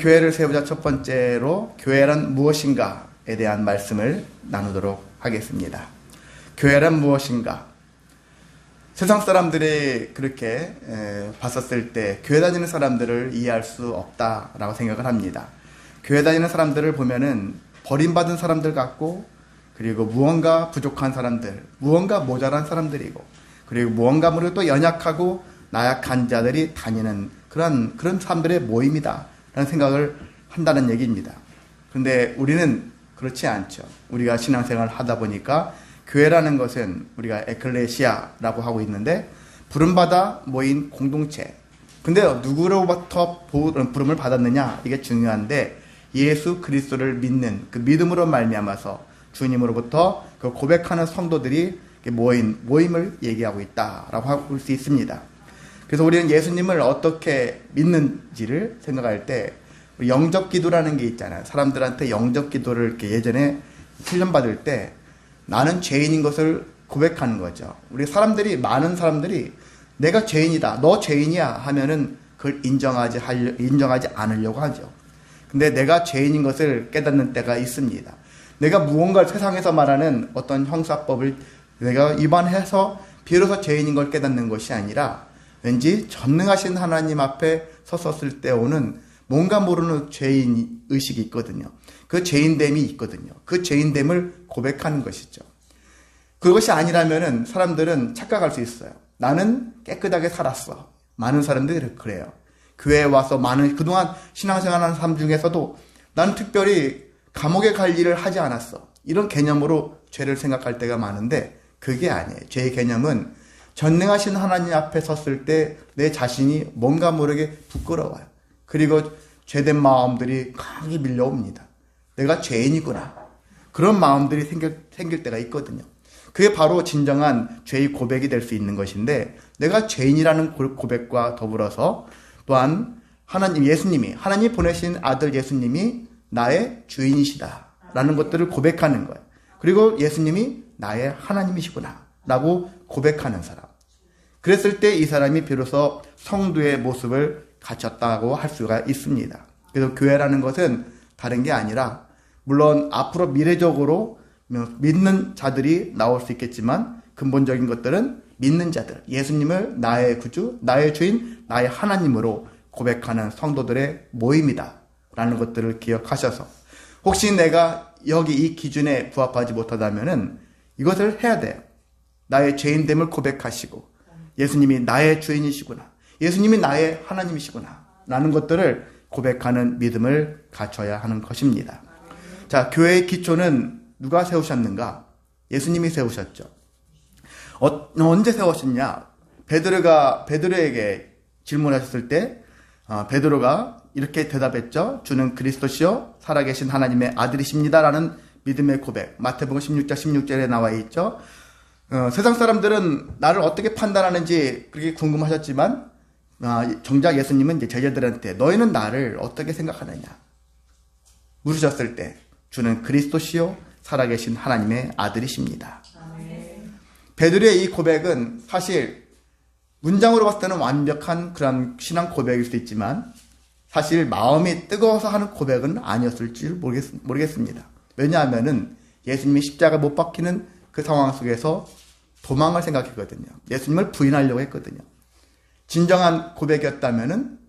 교회를 세우자 첫 번째로 교회란 무엇인가에 대한 말씀을 나누도록 하겠습니다. 교회란 무엇인가? 세상 사람들이 그렇게 봤었을 때 교회 다니는 사람들을 이해할 수 없다라고 생각을 합니다. 교회 다니는 사람들을 보면은 버림받은 사람들 같고, 그리고 무언가 부족한 사람들, 무언가 모자란 사람들이고, 그리고 무언가로 또 연약하고 나약한 자들이 다니는 그런 사람들의 모임이다 라는 생각을 한다는 얘기입니다. 그런데 우리는 그렇지 않죠. 우리가 신앙생활을 하다 보니까 교회라는 것은 우리가 에클레시아라고 하고 있는데, 부름받아 모인 공동체. 근데 누구로부터 부름을 받았느냐, 이게 중요한데, 예수 그리스도를 믿는 그 믿음으로 말미암아서 주님으로부터 그 고백하는 성도들이 모임을 얘기하고 있다라고 할 수 있습니다. 그래서 우리는 예수님을 어떻게 믿는지를 생각할 때 영접 기도라는 게 있잖아요. 사람들한테 영접 기도를 이렇게 예전에 훈련받을 때 나는 죄인인 것을 고백하는 거죠. 우리 많은 사람들이 내가 죄인이다, 너 죄인이야 하면은 그걸 인정하지 않으려고 하죠. 근데 내가 죄인인 것을 깨닫는 때가 있습니다. 내가 무언가 세상에서 말하는 어떤 형사법을 내가 위반해서 비로소 죄인인 걸 깨닫는 것이 아니라, 왠지 전능하신 하나님 앞에 섰었을 때 오는 뭔가 모르는 죄인 의식이 있거든요. 그 죄인됨이 있거든요. 그 죄인됨을 고백하는 것이죠. 그것이 아니라면은 사람들은 착각할 수 있어요. 나는 깨끗하게 살았어. 많은 사람들이 그래요. 교회에 와서 그동안 신앙생활하는 사람 중에서도 나는 특별히 감옥에 갈 일을 하지 않았어. 이런 개념으로 죄를 생각할 때가 많은데 그게 아니에요. 죄의 개념은 전능하신 하나님 앞에 섰을 때 내 자신이 뭔가 모르게 부끄러워요. 그리고 죄된 마음들이 강하게 밀려옵니다. 내가 죄인이구나. 그런 마음들이 생길 때가 있거든요. 그게 바로 진정한 죄의 고백이 될 수 있는 것인데, 내가 죄인이라는 고백과 더불어서 또한 하나님 보내신 아들 예수님이 나의 주인이시다 라는 것들을 고백하는 거예요. 그리고 예수님이 나의 하나님이시구나 라고 고백하는 사람. 그랬을 때 이 사람이 비로소 성도의 모습을 갖췄다고 할 수가 있습니다. 그래서 교회라는 것은 다른 게 아니라, 물론 앞으로 미래적으로 믿는 자들이 나올 수 있겠지만 근본적인 것들은 믿는 자들, 예수님을 나의 구주, 나의 주인, 나의 하나님으로 고백하는 성도들의 모임이다 라는 것들을 기억하셔서, 혹시 내가 여기 이 기준에 부합하지 못하다면은 이것을 해야 돼요. 나의 죄인됨을 고백하시고, 예수님이 나의 주인이시구나, 예수님이 나의 하나님이시구나 라는 것들을 고백하는 믿음을 갖춰야 하는 것입니다. 자, 교회의 기초는 누가 세우셨는가? 예수님이 세우셨죠. 언제 세우셨냐? 베드로에게 질문하셨을 때 베드로가 이렇게 대답했죠. 주는 그리스도시요 살아계신 하나님의 아들이십니다 라는 믿음의 고백, 마태복음 16장 16절에 나와 있죠. 세상 사람들은 나를 어떻게 판단하는지 그렇게 궁금하셨지만 정작 예수님은 이제 제자들한테 너희는 나를 어떻게 생각하느냐 물으셨을 때, 주는 그리스도시요 살아계신 하나님의 아들이십니다. 베드로의 이 고백은 사실 문장으로 봤을 때는 완벽한 그런 신앙 고백일 수 있지만 사실 마음이 뜨거워서 하는 고백은 아니었을지 모르겠습니다. 왜냐하면은 예수님이 십자가 못 박히는 그 상황 속에서 도망을 생각했거든요. 예수님을 부인하려고 했거든요. 진정한 고백이었다면은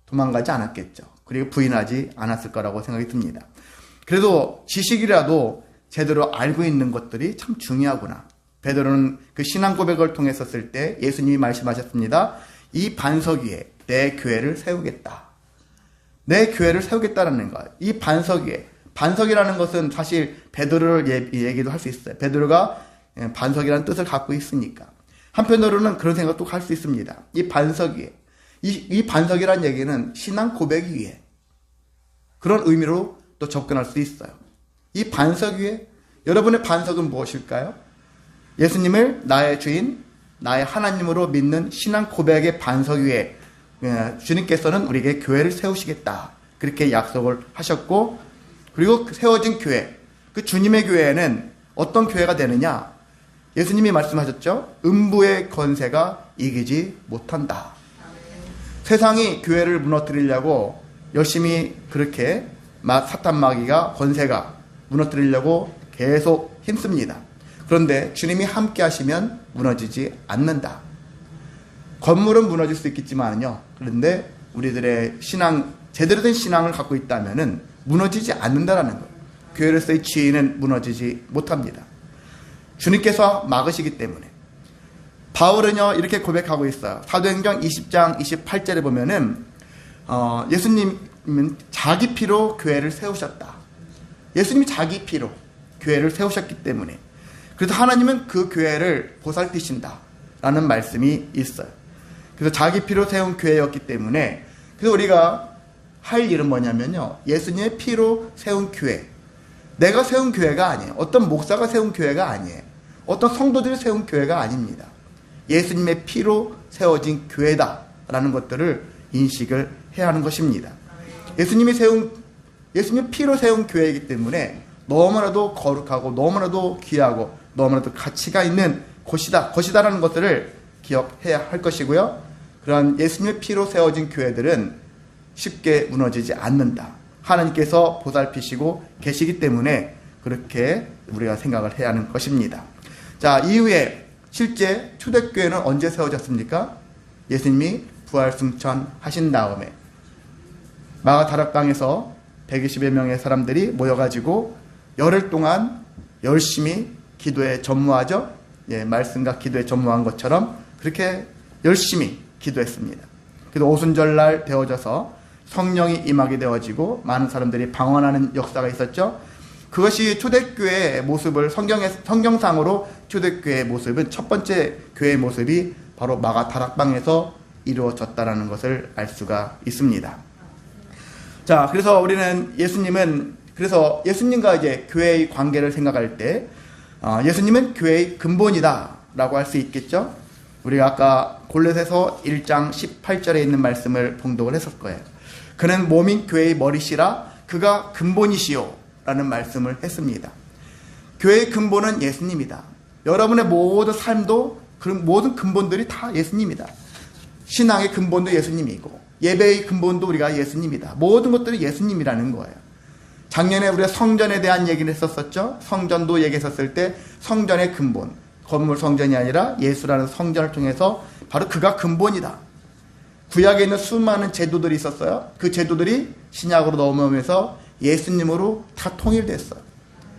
도망가지 않았겠죠. 그리고 부인하지 않았을 거라고 생각이 듭니다. 그래도 지식이라도 제대로 알고 있는 것들이 참 중요하구나. 베드로는 그 신앙 고백을 통해서 쓸 때 예수님이 말씀하셨습니다. 이 반석 위에 내 교회를 세우겠다. 내 교회를 세우겠다라는 거예요. 이 반석 위에. 반석이라는 것은 사실 베드로를 얘기도 할 수 있어요. 베드로가 반석이라는 뜻을 갖고 있으니까. 한편으로는 그런 생각도 할 수 있습니다. 이 반석 위에. 이 반석이라는 얘기는 신앙 고백 위에. 그런 의미로 또 접근할 수 있어요. 이 반석 위에, 여러분의 반석은 무엇일까요? 예수님을 나의 주인, 나의 하나님으로 믿는 신앙 고백의 반석 위에 주님께서는 우리에게 교회를 세우시겠다. 그렇게 약속을 하셨고, 그리고 세워진 교회, 그 주님의 교회는 어떤 교회가 되느냐? 예수님이 말씀하셨죠. 음부의 권세가 이기지 못한다. 세상이 교회를 무너뜨리려고 열심히 그렇게 사탄 마귀가 권세가 무너뜨리려고 계속 힘씁니다. 그런데 주님이 함께 하시면 무너지지 않는다. 건물은 무너질 수 있겠지만요. 그런데 우리들의 신앙, 제대로 된 신앙을 갖고 있다면은 무너지지 않는다라는 거예요. 교회로서의 지위는 무너지지 못합니다. 주님께서 막으시기 때문에. 바울은요, 이렇게 고백하고 있어요. 사도행전 20장 28절에 보면은, 예수님은 자기 피로 교회를 세우셨다. 예수님이 자기 피로 교회를 세우셨기 때문에. 그래서 하나님은 그 교회를 보살피신다. 라는 말씀이 있어요. 그래서 자기 피로 세운 교회였기 때문에, 그래서 우리가 할 일은 뭐냐면요, 예수님의 피로 세운 교회. 내가 세운 교회가 아니에요. 어떤 목사가 세운 교회가 아니에요. 어떤 성도들이 세운 교회가 아닙니다. 예수님의 피로 세워진 교회다라는 것들을 인식을 해야 하는 것입니다. 예수님의 피로 세운 교회이기 때문에 너무나도 거룩하고 너무나도 귀하고 너무나도 가치가 있는 것이다라는 것들을 기억해야 할 것이고요. 그러한 예수님의 피로 세워진 교회들은 쉽게 무너지지 않는다. 하나님께서 보살피시고 계시기 때문에 그렇게 우리가 생각을 해야 하는 것입니다. 자, 이후에 실제 초대교회는 언제 세워졌습니까? 예수님이 부활승천하신 다음에 마가다락방에서 120여 명의 사람들이 모여가지고 열흘 동안 열심히 기도에 전무하죠. 예, 말씀과 기도에 전무한 것처럼 그렇게 열심히 기도했습니다. 그래서 오순절날 되어져서 성령이 임하게 되어지고 많은 사람들이 방언하는 역사가 있었죠. 그것이 초대교회의 모습을 성경상으로 초대교회의 모습은 첫 번째 교회의 모습이 바로 마가다락방에서 이루어졌다라는 것을 알 수가 있습니다. 자, 그래서 우리는 예수님과 이제 교회의 관계를 생각할 때 예수님은 교회의 근본이다라고 할 수 있겠죠. 우리가 아까 골로새서 1장 18절에 있는 말씀을 봉독을 했을 거예요. 그는 몸인 교회의 머리시라 그가 근본이시오 라는 말씀을 했습니다. 교회의 근본은 예수님이다. 여러분의 모든 삶도 그 모든 근본들이 다 예수님이다. 신앙의 근본도 예수님이고 예배의 근본도 우리가 예수님이다. 모든 것들이 예수님이라는 거예요. 작년에 우리가 성전에 대한 얘기를 했었죠. 성전도 얘기했었을 때 성전의 근본, 건물 성전이 아니라 예수라는 성전을 통해서 바로 그가 근본이다. 구약에 있는 수많은 제도들이 있었어요. 그 제도들이 신약으로 넘어오면서 예수님으로 다 통일됐어요.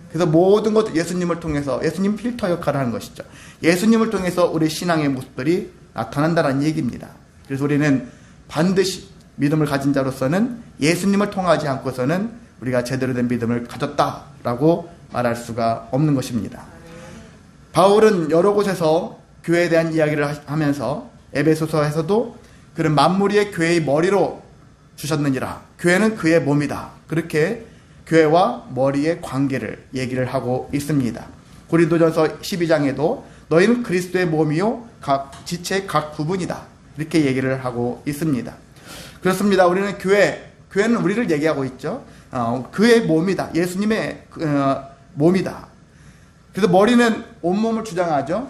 그래서 모든 것 예수님을 통해서 예수님 필터 역할을 하는 것이죠. 예수님을 통해서 우리 신앙의 모습들이 나타난다는 얘기입니다. 그래서 우리는 반드시 믿음을 가진 자로서는 예수님을 통하지 않고서는 우리가 제대로 된 믿음을 가졌다라고 말할 수가 없는 것입니다. 바울은 여러 곳에서 교회에 대한 이야기를 하면서 에베소서에서도 그런 만물이 교회의 머리로 주셨느니라. 교회는 그의 몸이다. 그렇게 교회와 머리의 관계를 얘기를 하고 있습니다. 고린도전서 12장에도 너희는 그리스도의 몸이요 각 지체의 각 부분이다. 이렇게 얘기를 하고 있습니다. 그렇습니다. 우리는 교회는 우리를 얘기하고 있죠. 그의 몸이다. 예수님의 몸이다. 그래서 머리는 온몸을 주장하죠.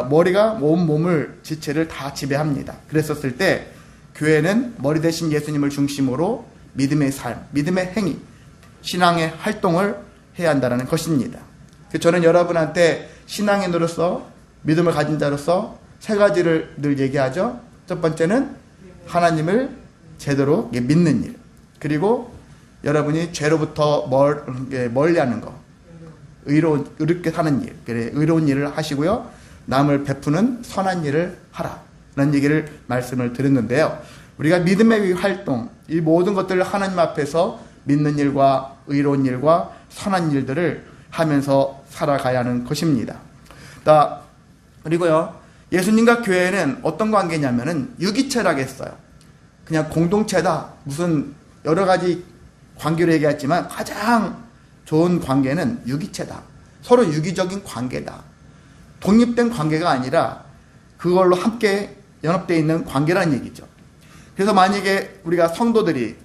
머리가 온몸을 지체를 다 지배합니다. 그랬었을 때 교회는 머리 대신 예수님을 중심으로 믿음의 삶, 믿음의 행위, 신앙의 활동을 해야 한다는 것입니다. 저는 여러분한테 신앙인으로서 믿음을 가진 자로서 세 가지를 늘 얘기하죠. 첫 번째는 하나님을 제대로 믿는 일, 그리고 여러분이 죄로부터 멀리하는 것, 의롭게 사는 일, 의로운 일을 하시고요. 남을 베푸는 선한 일을 하라 라는 얘기를 말씀을 드렸는데요. 우리가 믿음의 활동, 이 모든 것들을 하나님 앞에서 믿는 일과 의로운 일과 선한 일들을 하면서 살아가야 하는 것입니다. 그리고요, 예수님과 교회는 어떤 관계냐면은 유기체라고 했어요. 그냥 공동체다. 무슨 여러 가지 관계로 얘기했지만 가장 좋은 관계는 유기체다. 서로 유기적인 관계다. 독립된 관계가 아니라 그걸로 함께 연합되어 있는 관계라는 얘기죠. 그래서 만약에 우리가 성도들이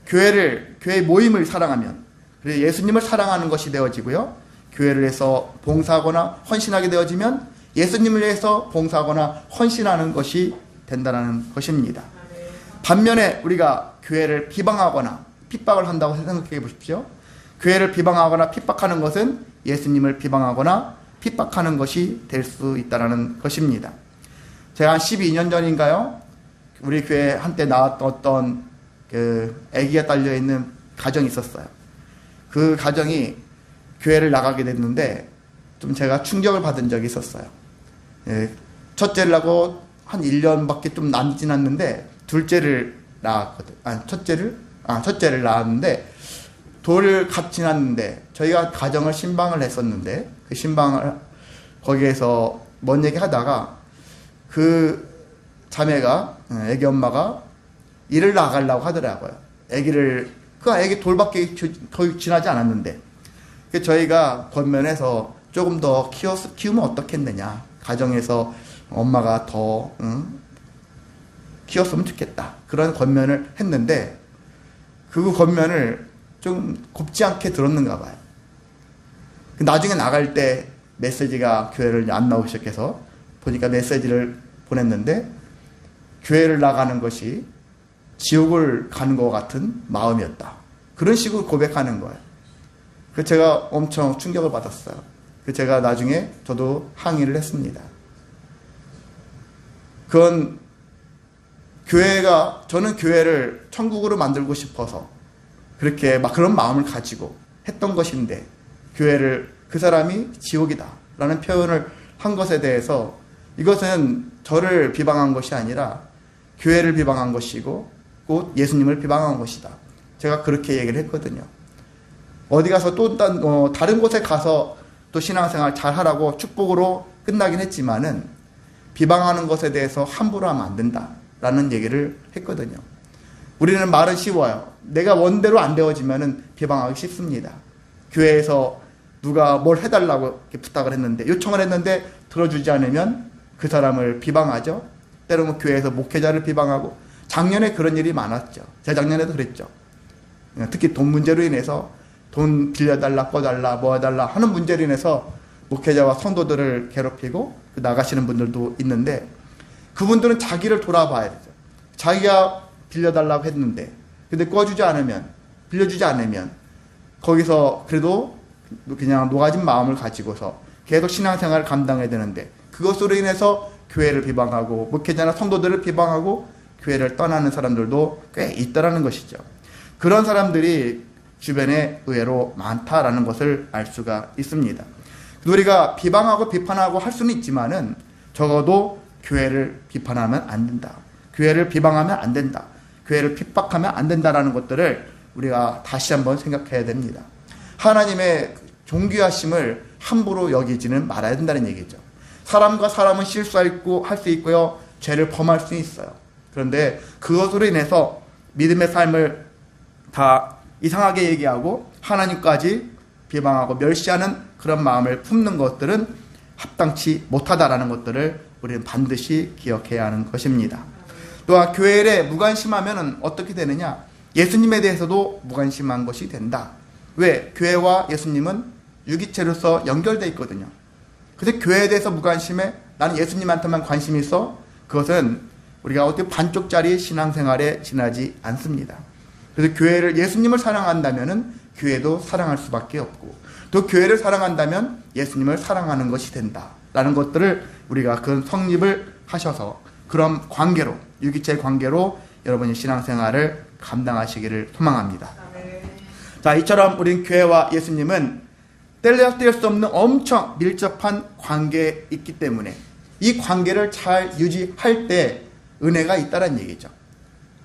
교회의 모임을 사랑하면, 그래서 예수님을 사랑하는 것이 되어지고요. 교회를 해서 봉사하거나 헌신하게 되어지면 예수님을 위해서 봉사하거나 헌신하는 것이 된다는 것입니다. 반면에 우리가 교회를 비방하거나 핍박을 한다고 생각해 보십시오. 교회를 비방하거나 핍박하는 것은 예수님을 비방하거나 핍박하는 것이 될 수 있다는 것입니다. 제가 한 12년 전인가요? 우리 교회 한때 나왔던 어떤 아기가 딸려있는 가정이 있었어요. 그 가정이 교회를 나가게 됐는데 좀 제가 충격을 받은 적이 있었어요. 첫째를 하고 한 1년밖에 좀 안 지났는데 둘째를 낳았거든. 첫째를 낳았는데 돌을 같이 낳았는데 저희가 가정을 신방을 했었는데 그 신방을 거기에서 뭔 얘기 하다가 그 자매가 애기 엄마가 일을 나가려고 하더라고요. 애기 돌밖에 거의 지나지 않았는데 저희가 권면해서 조금 더 키우면 어떻겠느냐. 가정에서 엄마가 더 키웠으면 좋겠다. 그런 권면을 했는데 그 권면을 좀 곱지 않게 들었는가 봐요. 나중에 나갈 때 메시지가 교회를 안 나오기 시작해서 보니까 메시지를 보냈는데 교회를 나가는 것이 지옥을 가는 것 같은 마음이었다. 그런 식으로 고백하는 거예요. 그래서 제가 엄청 충격을 받았어요. 그래서 제가 나중에 저도 항의를 했습니다. 그건 저는 교회를 천국으로 만들고 싶어서 그렇게 막 그런 마음을 가지고 했던 것인데 교회를 그 사람이 지옥이다 라는 표현을 한 것에 대해서 이것은 저를 비방한 것이 아니라 교회를 비방한 것이고 곧 예수님을 비방한 것이다. 제가 그렇게 얘기를 했거든요. 어디 가서 또 다른 곳에 가서 또 신앙생활 잘 하라고 축복으로 끝나긴 했지만은 비방하는 것에 대해서 함부로 하면 안 된다라는 얘기를 했거든요. 우리는 말은 쉬워요. 내가 원대로 안 되어지면은 비방하기 쉽습니다. 교회에서 누가 뭘 해달라고 이렇게 부탁을 했는데 요청을 했는데 들어주지 않으면 그 사람을 비방하죠. 때로는 교회에서 목회자를 비방하고 작년에 그런 일이 많았죠. 재작년에도 그랬죠. 특히 돈 문제로 인해서 돈 빌려달라, 꺼달라, 뭐 해달라 하는 문제로 인해서 목회자와 성도들을 괴롭히고 나가시는 분들도 있는데 그분들은 자기를 돌아봐야 되죠. 자기가 빌려달라고 했는데 근데 빌려주지 않으면 거기서 그래도 그냥 녹아진 마음을 가지고서 계속 신앙생활을 감당해야 되는데 그것으로 인해서 교회를 비방하고 목회자나 성도들을 비방하고 교회를 떠나는 사람들도 꽤 있다라는 것이죠. 그런 사람들이 주변에 의외로 많다라는 것을 알 수가 있습니다. 우리가 비방하고 비판하고 할 수는 있지만은 적어도 교회를 비판하면 안 된다. 교회를 비방하면 안 된다. 교회를 핍박하면 안 된다라는 것들을 우리가 다시 한번 생각해야 됩니다. 하나님의 존귀하심을 함부로 여기지는 말아야 된다는 얘기죠. 사람과 사람은 실수할 수 있고요. 죄를 범할 수 있어요. 그런데 그것으로 인해서 믿음의 삶을 다 이상하게 얘기하고 하나님까지 비방하고 멸시하는 그런 마음을 품는 것들은 합당치 못하다라는 것들을 우리는 반드시 기억해야 하는 것입니다. 또한 교회에 무관심하면 어떻게 되느냐? 예수님에 대해서도 무관심한 것이 된다. 왜? 교회와 예수님은 유기체로서 연결되어 있거든요. 그래서 교회에 대해서 무관심해? 나는 예수님한테만 관심이 있어? 그것은 우리가 어떻게 반쪽짜리 신앙생활에 지나지 않습니다. 그래서 예수님을 사랑한다면 교회도 사랑할 수밖에 없고 또 교회를 사랑한다면 예수님을 사랑하는 것이 된다라는 것들을 우리가 그 성립을 하셔서 그런 관계로 유기체 관계로 여러분이 신앙생활을 감당하시기를 소망합니다. 자, 이처럼 우린 교회와 예수님은 뗄 수 없는 엄청 밀접한 관계에 있기 때문에 이 관계를 잘 유지할 때 은혜가 있다는 얘기죠.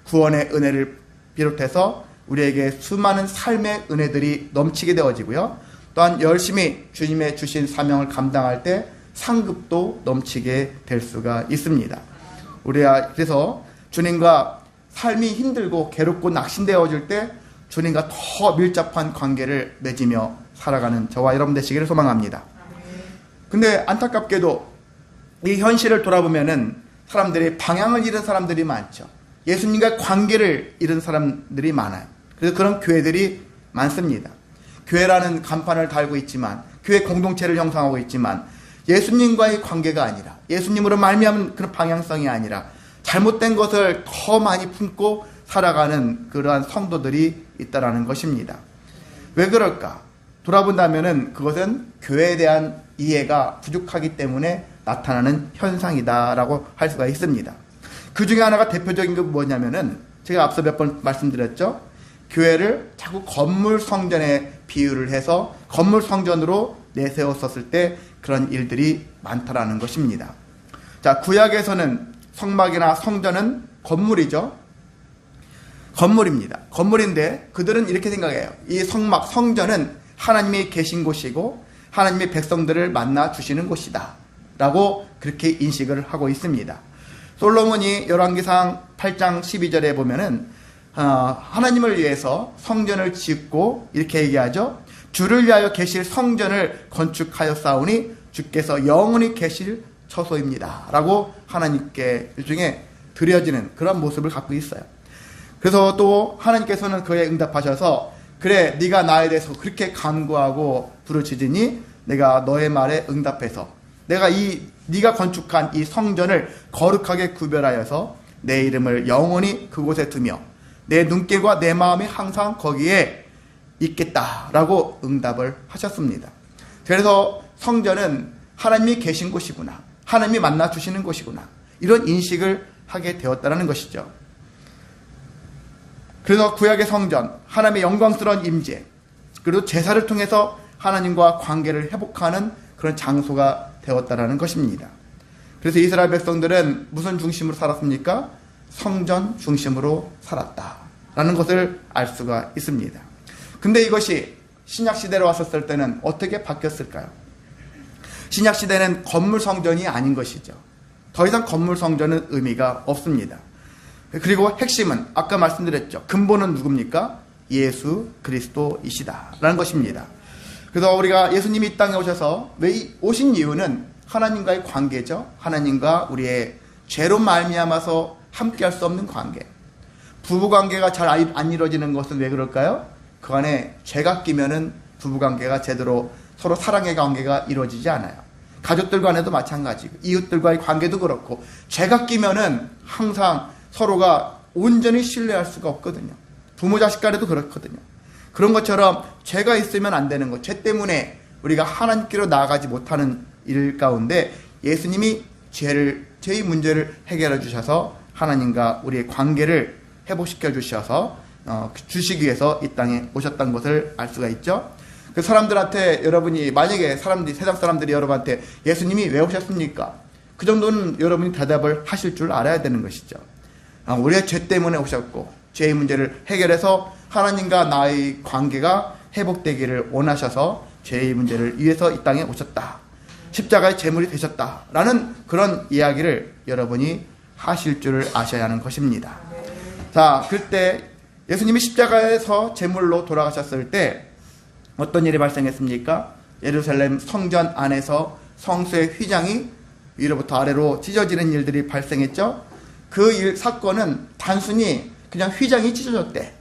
구원의 은혜를 비롯해서 우리에게 수많은 삶의 은혜들이 넘치게 되어지고요. 또한 열심히 주님의 주신 사명을 감당할 때 상급도 넘치게 될 수가 있습니다. 우리가 그래서 주님과 삶이 힘들고 괴롭고 낙심되어질 때 주님과 더 밀접한 관계를 맺으며 살아가는 저와 여러분 되시기를 소망합니다. 근데 안타깝게도 이 현실을 돌아보면은 사람들이 방향을 잃은 사람들이 많죠. 예수님과 관계를 잃은 사람들이 많아요. 그래서 그런 교회들이 많습니다. 교회라는 간판을 달고 있지만 교회 공동체를 형성하고 있지만 예수님과의 관계가 아니라 예수님으로 말미암은 그런 방향성이 아니라 잘못된 것을 더 많이 품고 살아가는 그러한 성도들이 있다라는 것입니다. 왜 그럴까? 돌아본다면은 그것은 교회에 대한 이해가 부족하기 때문에 나타나는 현상이다라고 할 수가 있습니다. 그 중에 하나가 대표적인 게 뭐냐면은 제가 앞서 몇 번 말씀드렸죠. 교회를 자꾸 건물 성전에 비유를 해서 건물 성전으로 내세웠었을 때 그런 일들이 많다라는 것입니다. 자, 구약에서는 성막이나 성전은 건물이죠. 건물입니다. 건물인데 그들은 이렇게 생각해요. 이 성막, 성전은 하나님이 계신 곳이고 하나님의 백성들을 만나 주시는 곳이다 라고 그렇게 인식을 하고 있습니다. 솔로몬이 열왕기상 8장 12절에 보면은 하나님을 위해서 성전을 짓고 이렇게 얘기하죠. 주를 위하여 계실 성전을 건축하였사오니 주께서 영원히 계실 처소입니다 라고 하나님께 일종의 드려지는 그런 모습을 갖고 있어요. 그래서 또 하나님께서는 그에 응답하셔서 그래 네가 나에 대해서 그렇게 간구하고 부르짖으니 내가 너의 말에 응답해서 내가 네가 건축한 이 성전을 거룩하게 구별하여서 내 이름을 영원히 그곳에 두며 내 눈길과 내 마음이 항상 거기에 있겠다라고 응답을 하셨습니다. 그래서 성전은 하나님이 계신 곳이구나, 하나님이 만나 주시는 곳이구나, 이런 인식을 하게 되었다는 것이죠. 그래서 구약의 성전, 하나님의 영광스러운 임재, 그리고 제사를 통해서 하나님과 관계를 회복하는 그런 장소가 되었다는 것입니다. 그래서 이스라엘 백성들은 무슨 중심으로 살았습니까? 성전 중심으로 살았다라는 것을 알 수가 있습니다. 근데 이것이 신약시대로 왔었을 때는 어떻게 바뀌었을까요? 신약시대는 건물 성전이 아닌 것이죠. 더 이상 건물 성전은 의미가 없습니다. 그리고 핵심은 아까 말씀드렸죠. 근본은 누굽니까? 예수 그리스도이시다 라는 것입니다. 그래서 우리가 예수님이 이 땅에 오셔서 왜 오신 이유는 하나님과의 관계죠. 하나님과 우리의 죄로 말미암아서 함께할 수 없는 관계. 부부관계가 잘 안 이루어지는 것은 왜 그럴까요? 그 안에 죄가 끼면은 부부관계가 제대로 서로 사랑의 관계가 이루어지지 않아요. 가족들 간에도 마찬가지고 이웃들과의 관계도 그렇고 죄가 끼면은 항상 서로가 온전히 신뢰할 수가 없거든요. 부모 자식 간에도 그렇거든요. 그런 것처럼 죄가 있으면 안 되는 것, 죄 때문에 우리가 하나님께로 나아가지 못하는 일 가운데 예수님이 죄의 문제를 해결해 주셔서 하나님과 우리의 관계를 회복시켜 주셔서 주시기 위해서 이 땅에 오셨다는 것을 알 수가 있죠. 그 사람들한테 여러분이 만약에 세상 사람들이 여러분한테 예수님이 왜 오셨습니까? 그 정도는 여러분이 대답을 하실 줄 알아야 되는 것이죠. 우리의 죄 때문에 오셨고 죄의 문제를 해결해서 하나님과 나의 관계가 회복되기를 원하셔서 죄의 문제를 위해서 이 땅에 오셨다. 십자가의 제물이 되셨다라는 그런 이야기를 여러분이 하실 줄을 아셔야 하는 것입니다. 자, 그때 예수님이 십자가에서 제물로 돌아가셨을 때 어떤 일이 발생했습니까? 예루살렘 성전 안에서 성소의 휘장이 위로부터 아래로 찢어지는 일들이 발생했죠. 그 사건은 단순히 그냥 휘장이 찢어졌대,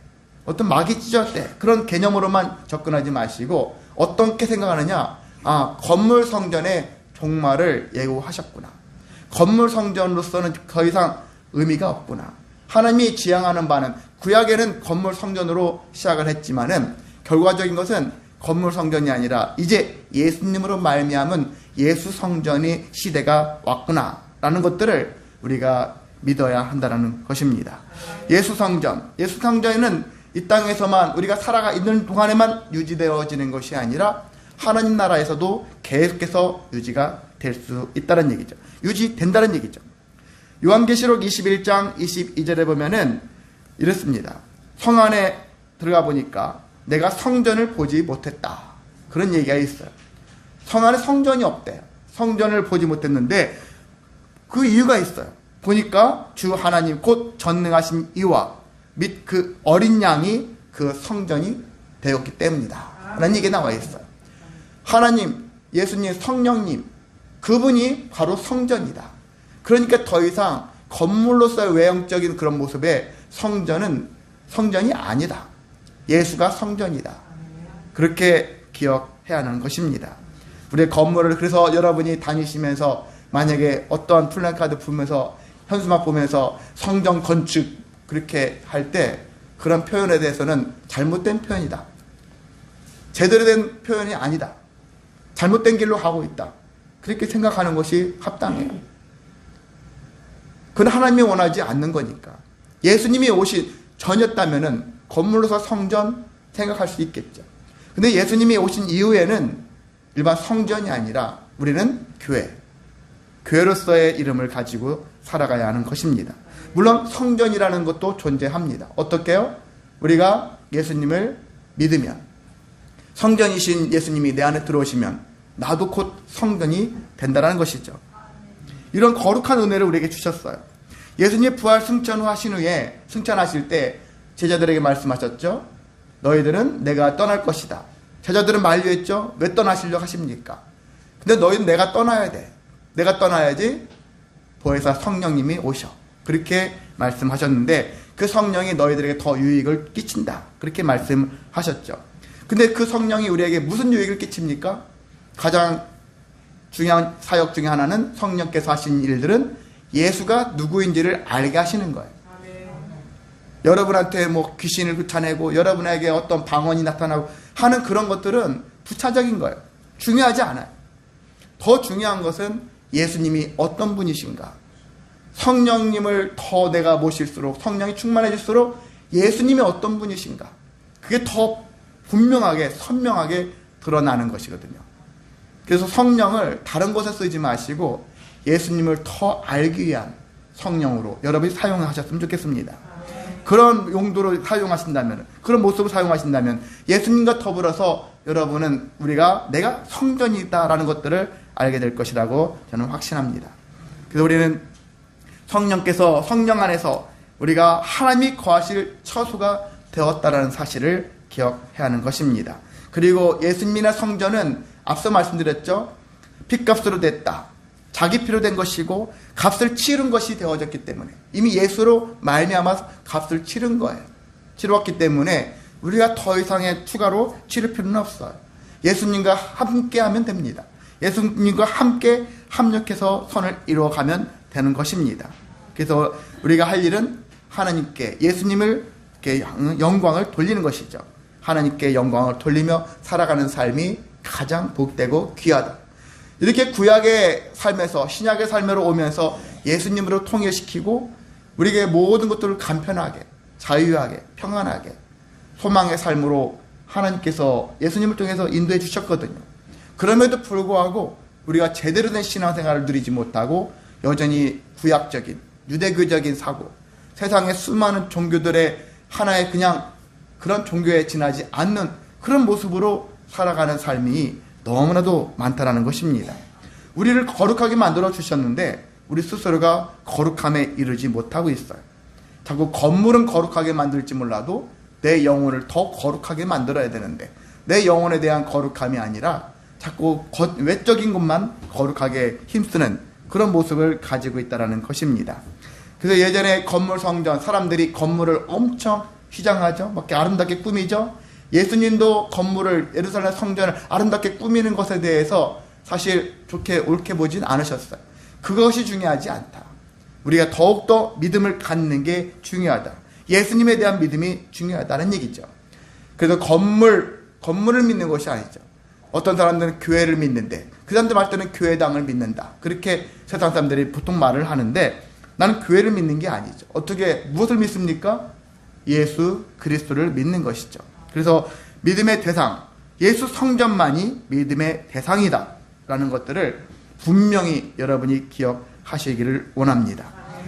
어떤 막이 찢어졌대, 그런 개념으로만 접근하지 마시고 어떻게 생각하느냐? 건물 성전의 종말을 예고하셨구나. 건물 성전으로서는 더 이상 의미가 없구나. 하나님이 지향하는 바는 구약에는 건물 성전으로 시작을 했지만은 결과적인 것은 건물 성전이 아니라 이제 예수님으로 말미암은 예수 성전의 시대가 왔구나라는 것들을 우리가 믿어야 한다는 것입니다. 예수 성전에는 이 땅에서만 우리가 살아가 있는 동안에만 유지되어지는 것이 아니라 하나님 나라에서도 계속해서 유지가 될 수 있다는 얘기죠. 유지된다는 얘기죠. 요한계시록 21장 22절에 보면은 이렇습니다. 성 안에 들어가 보니까 내가 성전을 보지 못했다. 그런 얘기가 있어요. 성 안에 성전이 없대요. 성전을 보지 못했는데 그 이유가 있어요. 보니까 주 하나님 곧 전능하신 이와 및 그 어린 양이 그 성전이 되었기 때문이다 라는 얘기가 나와 있어요. 하나님, 예수님, 성령님, 그분이 바로 성전이다. 그러니까 더 이상 건물로서의 외형적인 그런 모습의 성전이 아니다. 예수가 성전이다. 그렇게 기억해야 하는 것입니다. 우리의 건물을, 그래서 여러분이 다니시면서 만약에 어떠한 플래카드 보면서 현수막 보면서 성전 건축 그렇게 할 때 그런 표현에 대해서는 잘못된 표현이다. 제대로 된 표현이 아니다. 잘못된 길로 가고 있다. 그렇게 생각하는 것이 합당해요. 그건 하나님이 원하지 않는 거니까. 예수님이 오신 전이었다면은 건물로서 성전 생각할 수 있겠죠. 근데 예수님이 오신 이후에는 일반 성전이 아니라 우리는 교회로서의 이름을 가지고 살아가야 하는 것입니다. 물론 성전이라는 것도 존재합니다. 어떻게요? 우리가 예수님을 믿으면, 성전이신 예수님이 내 안에 들어오시면 나도 곧 성전이 된다는 것이죠. 이런 거룩한 은혜를 우리에게 주셨어요. 예수님 부활 승천하신 후에, 승천하실 때 제자들에게 말씀하셨죠. 너희들은 내가 떠날 것이다. 제자들은 만류했죠. 왜 떠나시려고 하십니까? 근데 너희는 내가 떠나야 돼. 내가 떠나야지 보혜사 성령님이 오셔. 그렇게 말씀하셨는데 그 성령이 너희들에게 더 유익을 끼친다. 그렇게 말씀하셨죠. 근데 그 성령이 우리에게 무슨 유익을 끼칩니까? 가장 중요한 사역 중에 하나는 성령께서 하신 일들은 예수가 누구인지를 알게 하시는 거예요. 여러분한테 뭐 귀신을 쫓아내고 여러분에게 어떤 방언이 나타나고 하는 그런 것들은 부차적인 거예요. 중요하지 않아요. 더 중요한 것은 예수님이 어떤 분이신가. 성령님을 더 내가 모실수록, 성령이 충만해질수록 예수님이 어떤 분이신가. 그게 더 분명하게 선명하게 드러나는 것이거든요. 그래서 성령을 다른 곳에 쓰지 마시고 예수님을 더 알기 위한 성령으로 여러분이 사용하셨으면 좋겠습니다. 그런 용도로 사용하신다면, 그런 모습으로 사용하신다면 예수님과 더불어서 여러분은 내가 성전이다라는 것들을 알게 될 것이라고 저는 확신합니다. 그래서 우리는 성령께서, 성령 안에서 우리가 하나님이 거하실 처소가 되었다라는 사실을 기억해야 하는 것입니다. 그리고 예수님이나 성전은 앞서 말씀드렸죠. 핏값으로 됐다. 자기 피로 된 것이고 값을 치른 것이 되어졌기 때문에, 이미 예수로 말미암아서 값을 치른 거예요. 치렀기 때문에 우리가 더 이상의 추가로 치를 필요는 없어요. 예수님과 함께 하면 됩니다. 예수님과 함께 합력해서 선을 이루어가면 되는 것입니다. 그래서 우리가 할 일은 하나님께, 예수님을 영광을 돌리는 것이죠. 하나님께 영광을 돌리며 살아가는 삶이 가장 복되고 귀하다. 이렇게 구약의 삶에서 신약의 삶으로 오면서 예수님으로 통일시키고 우리에게 모든 것들을 간편하게, 자유하게, 평안하게, 소망의 삶으로 하나님께서 예수님을 통해서 인도해 주셨거든요. 그럼에도 불구하고 우리가 제대로 된 신앙생활을 누리지 못하고 여전히 구약적인, 유대교적인 사고, 세상의 수많은 종교들의 하나의 그냥 그런 종교에 지나지 않는 그런 모습으로 살아가는 삶이 너무나도 많다라는 것입니다. 우리를 거룩하게 만들어 주셨는데 우리 스스로가 거룩함에 이르지 못하고 있어요. 자꾸 건물은 거룩하게 만들지 몰라도 내 영혼을 더 거룩하게 만들어야 되는데 내 영혼에 대한 거룩함이 아니라 자꾸 외적인 것만 거룩하게 힘쓰는 그런 모습을 가지고 있다는 것입니다. 그래서 예전에 건물 성전, 사람들이 건물을 엄청 휘장하죠. 막 아름답게 꾸미죠. 예수님도 건물을, 예루살렘 성전을 아름답게 꾸미는 것에 대해서 사실 좋게 옳게 보진 않으셨어요. 그것이 중요하지 않다. 우리가 더욱더 믿음을 갖는 게 중요하다. 예수님에 대한 믿음이 중요하다는 얘기죠. 그래서 건물을 믿는 것이 아니죠. 어떤 사람들은 교회를 믿는데 그 사람들 말 때는 교회당을 믿는다. 그렇게 세상 사람들이 보통 말을 하는데 나는 교회를 믿는 게 아니죠. 무엇을 믿습니까? 예수 그리스도를 믿는 것이죠. 그래서 믿음의 대상, 예수 성전만이 믿음의 대상이다 라는 것들을 분명히 여러분이 기억하시기를 원합니다.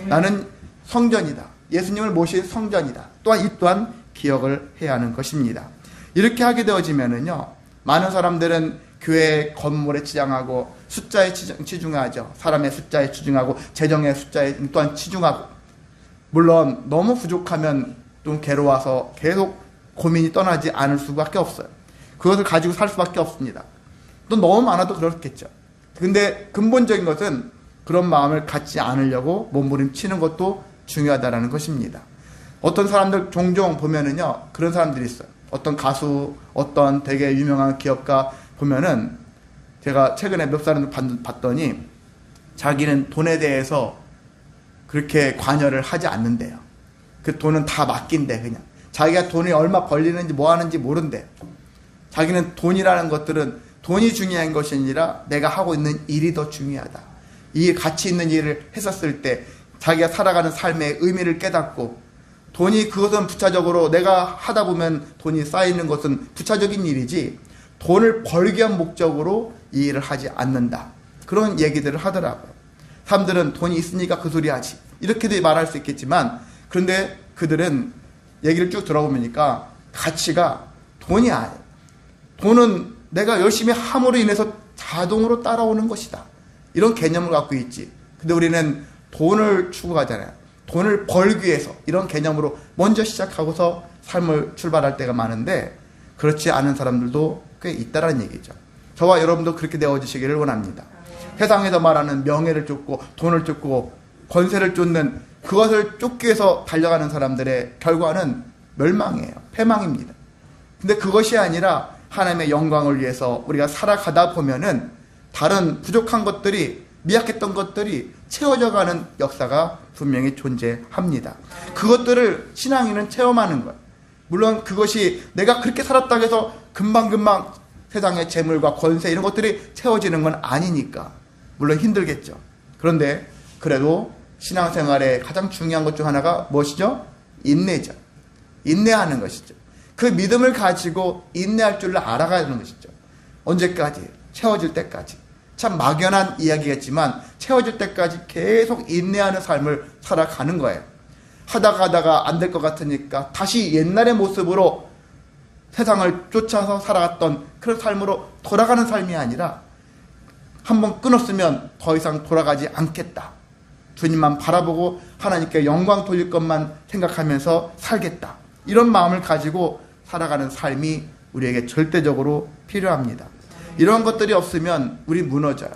나는 성전이다. 예수님을 모신 성전이다. 또한 이 또한 기억을 해야 하는 것입니다. 이렇게 하게 되어지면은요, 많은 사람들은 교회 건물에 치중하고 숫자에 치중하죠. 사람의 숫자에 치중하고 재정의 숫자에 또한 치중하고, 물론 너무 부족하면 좀 괴로워서 계속 고민이 떠나지 않을 수밖에 없어요. 그것을 가지고 살 수밖에 없습니다. 또 너무 많아도 그렇겠죠. 근데 근본적인 것은 그런 마음을 갖지 않으려고 몸부림치는 것도 중요하다는 것입니다. 어떤 사람들 종종 보면은요, 그런 사람들이 있어요. 어떤 가수, 어떤 되게 유명한 기업가 보면은, 제가 최근에 몇 사람을 봤더니 자기는 돈에 대해서 그렇게 관여를 하지 않는데요. 그 돈은 다 맡긴대. 그냥 자기가 돈이 얼마 벌리는지 뭐 하는지 모른대. 자기는 돈이라는 것들은 돈이 중요한 것이 아니라 내가 하고 있는 일이 더 중요하다. 이 가치 있는 일을 했었을 때 자기가 살아가는 삶의 의미를 깨닫고, 돈이 그것은 부차적으로 내가 하다 보면 돈이 쌓이는 것은 부차적인 일이지 돈을 벌기 위한 목적으로 이 일을 하지 않는다. 그런 얘기들을 하더라고요. 사람들은 돈이 있으니까 그 소리 하지, 이렇게도 말할 수 있겠지만, 그런데 그들은 얘기를 쭉 들어보니까 가치가 돈이 아니에요. 돈은 내가 열심히 함으로 인해서 자동으로 따라오는 것이다. 이런 개념을 갖고 있지. 근데 우리는 돈을 추구하잖아요. 돈을 벌기 위해서 이런 개념으로 먼저 시작하고서 삶을 출발할 때가 많은데, 그렇지 않은 사람들도 꽤 있다라는 얘기죠. 저와 여러분도 그렇게 되어주시기를 원합니다. 세상에서 말하는 명예를 쫓고 돈을 쫓고 권세를 쫓는 그것을 쫓기 위해서 달려가는 사람들의 결과는 멸망이에요. 패망입니다. 근데 그것이 아니라 하나님의 영광을 위해서 우리가 살아가다 보면은 다른 부족한 것들이, 미약했던 것들이 채워져 가는 역사가 분명히 존재합니다. 그것들을 신앙인은 체험하는 거예요. 물론 그것이 내가 그렇게 살았다고 해서 금방금방 세상의 재물과 권세 이런 것들이 채워지는 건 아니니까 물론 힘들겠죠. 그런데 그래도 신앙생활의 가장 중요한 것 중 하나가 무엇이죠? 인내죠. 인내하는 것이죠. 그 믿음을 가지고 인내할 줄을 알아가야 하는 것이죠. 언제까지? 채워질 때까지. 참 막연한 이야기겠지만 채워질 때까지 계속 인내하는 삶을 살아가는 거예요. 하다가 안 될 것 같으니까 다시 옛날의 모습으로 세상을 쫓아서 살아갔던 그런 삶으로 돌아가는 삶이 아니라, 한번 끊었으면 더 이상 돌아가지 않겠다. 주님만 바라보고 하나님께 영광 돌릴 것만 생각하면서 살겠다. 이런 마음을 가지고 살아가는 삶이 우리에게 절대적으로 필요합니다. 이런 것들이 없으면 우리 무너져요.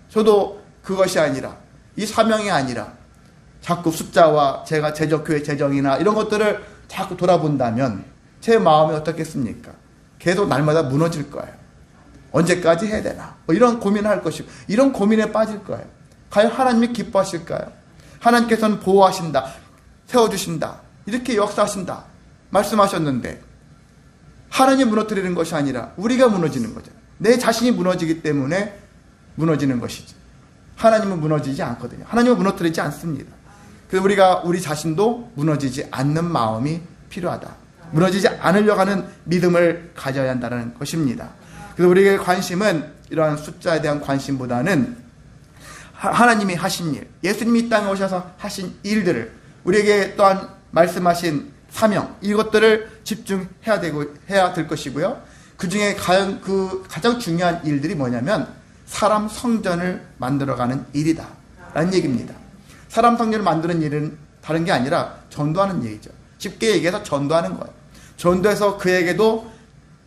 저도 그것이 아니라, 이 사명이 아니라 자꾸 숫자와 제가 제적교회 재정이나 이런 것들을 자꾸 돌아본다면 제 마음이 어떻겠습니까? 계속 날마다 무너질 거예요. 언제까지 해야 되나? 뭐 이런 고민을 할 것이고, 이런 고민에 빠질 거예요. 과연 하나님이 기뻐하실까요? 하나님께서는 보호하신다, 세워주신다, 이렇게 역사하신다 말씀하셨는데 하나님 무너뜨리는 것이 아니라 우리가 무너지는 거죠. 내 자신이 무너지기 때문에 무너지는 것이지, 하나님은 무너지지 않거든요. 하나님은 무너뜨리지 않습니다. 그래서 우리가 우리 자신도 무너지지 않는 마음이 필요하다. 무너지지 않으려고 하는 믿음을 가져야 한다는 것입니다. 그래서 우리에게 관심은 이러한 숫자에 대한 관심보다는 하나님이 하신 일, 예수님이 이 땅에 오셔서 하신 일들을, 우리에게 또한 말씀하신 사명, 이것들을 집중해야 될 것이고요. 그 중에 가장 중요한 일들이 뭐냐면 사람 성전을 만들어가는 일이다 라는 얘기입니다. 사람 성전을 만드는 일은 다른 게 아니라 전도하는 얘기죠. 쉽게 얘기해서 전도하는 거예요. 전도해서 그에게도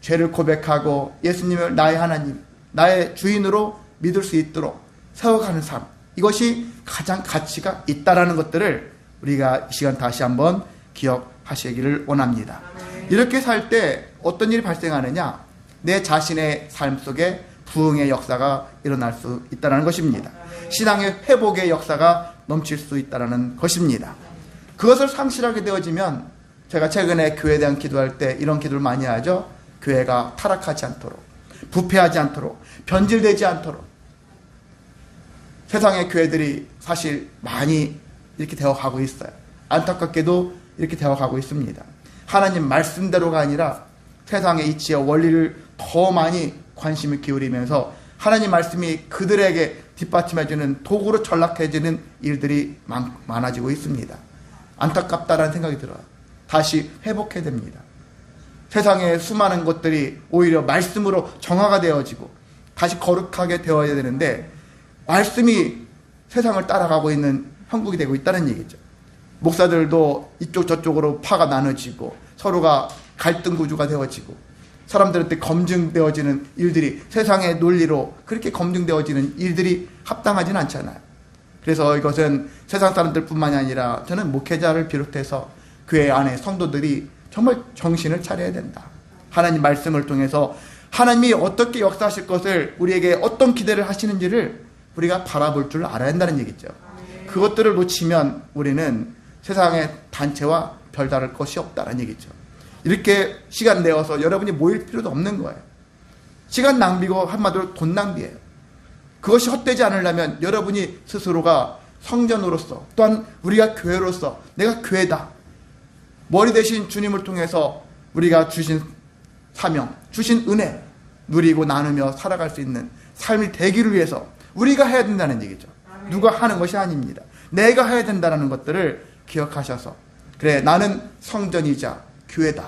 죄를 고백하고 예수님을 나의 하나님, 나의 주인으로 믿을 수 있도록 세워가는 삶, 이것이 가장 가치가 있다라는 것들을 우리가 이 시간 다시 한번 기억하시기를 원합니다. 이렇게 살 때 어떤 일이 발생하느냐? 내 자신의 삶 속에 부흥의 역사가 일어날 수 있다는 것입니다. 신앙의 회복의 역사가 넘칠 수 있다는 것입니다. 그것을 상실하게 되어지면, 제가 최근에 교회에 대한 기도할 때 이런 기도를 많이 하죠. 교회가 타락하지 않도록, 부패하지 않도록, 변질되지 않도록. 세상의 교회들이 사실 많이 이렇게 되어가고 있어요. 안타깝게도 이렇게 되어가고 있습니다. 하나님 말씀대로가 아니라 세상의 이치와 원리를 더 많이 관심을 기울이면서 하나님 말씀이 그들에게 뒷받침해주는 도구로 전락해지는 일들이 많아지고 있습니다. 안타깝다라는 생각이 들어요. 다시 회복해야 됩니다. 세상의 수많은 것들이 오히려 말씀으로 정화가 되어지고 다시 거룩하게 되어야 되는데, 말씀이 세상을 따라가고 있는 형국이 되고 있다는 얘기죠. 목사들도 이쪽 저쪽으로 파가 나눠지고 서로가 갈등 구조가 되어지고 사람들한테 검증되어지는 일들이, 세상의 논리로 그렇게 검증되어지는 일들이 합당하지는 않잖아요. 그래서 이것은 세상 사람들뿐만이 아니라 저는 목회자를 비롯해서 교회 안에 성도들이 정말 정신을 차려야 된다. 하나님 말씀을 통해서 하나님이 어떻게 역사하실 것을, 우리에게 어떤 기대를 하시는지를 우리가 바라볼 줄 알아야 한다는 얘기죠. 그것들을 놓치면 우리는 세상의 단체와 별다를 것이 없다는 얘기죠. 이렇게 시간 내어서 여러분이 모일 필요도 없는 거예요. 시간 낭비고 한마디로 돈 낭비예요. 그것이 헛되지 않으려면 여러분이 스스로가 성전으로서 또한 우리가 교회로서 내가 교회다. 머리 대신 주님을 통해서 우리가 주신 사명, 주신 은혜 누리고 나누며 살아갈 수 있는 삶이 되기를 위해서 우리가 해야 된다는 얘기죠. 누가 하는 것이 아닙니다. 내가 해야 된다는 것들을 기억하셔서 그래 나는 성전이자 교회다.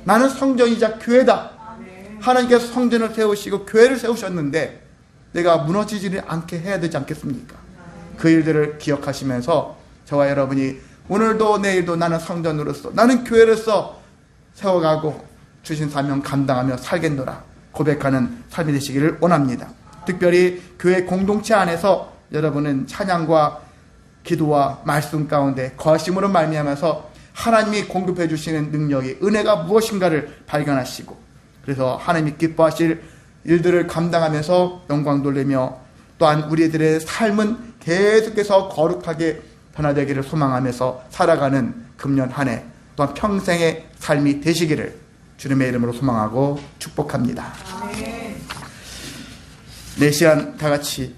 나는 성전이자 교회다. 하나님께서 성전을 세우시고 교회를 세우셨는데 내가 무너지지 않게 해야 되지 않겠습니까? 그 일들을 기억하시면서 저와 여러분이 오늘도 내일도 나는 성전으로서 나는 교회로서 세워가고 주신 사명 감당하며 살겠노라 고백하는 삶이 되시기를 원합니다. 특별히 교회 공동체 안에서 여러분은 찬양과 기도와 말씀 가운데 거심으로 말미암아서 하나님이 공급해 주시는 능력이 은혜가 무엇인가를 발견하시고 그래서 하나님이 기뻐하실 일들을 감당하면서 영광 돌리며 또한 우리들의 삶은 계속해서 거룩하게 변화되기를 소망하면서 살아가는 금년 한 해 또한 평생의 삶이 되시기를 주님의 이름으로 소망하고 축복합니다. 네 시간 다 같이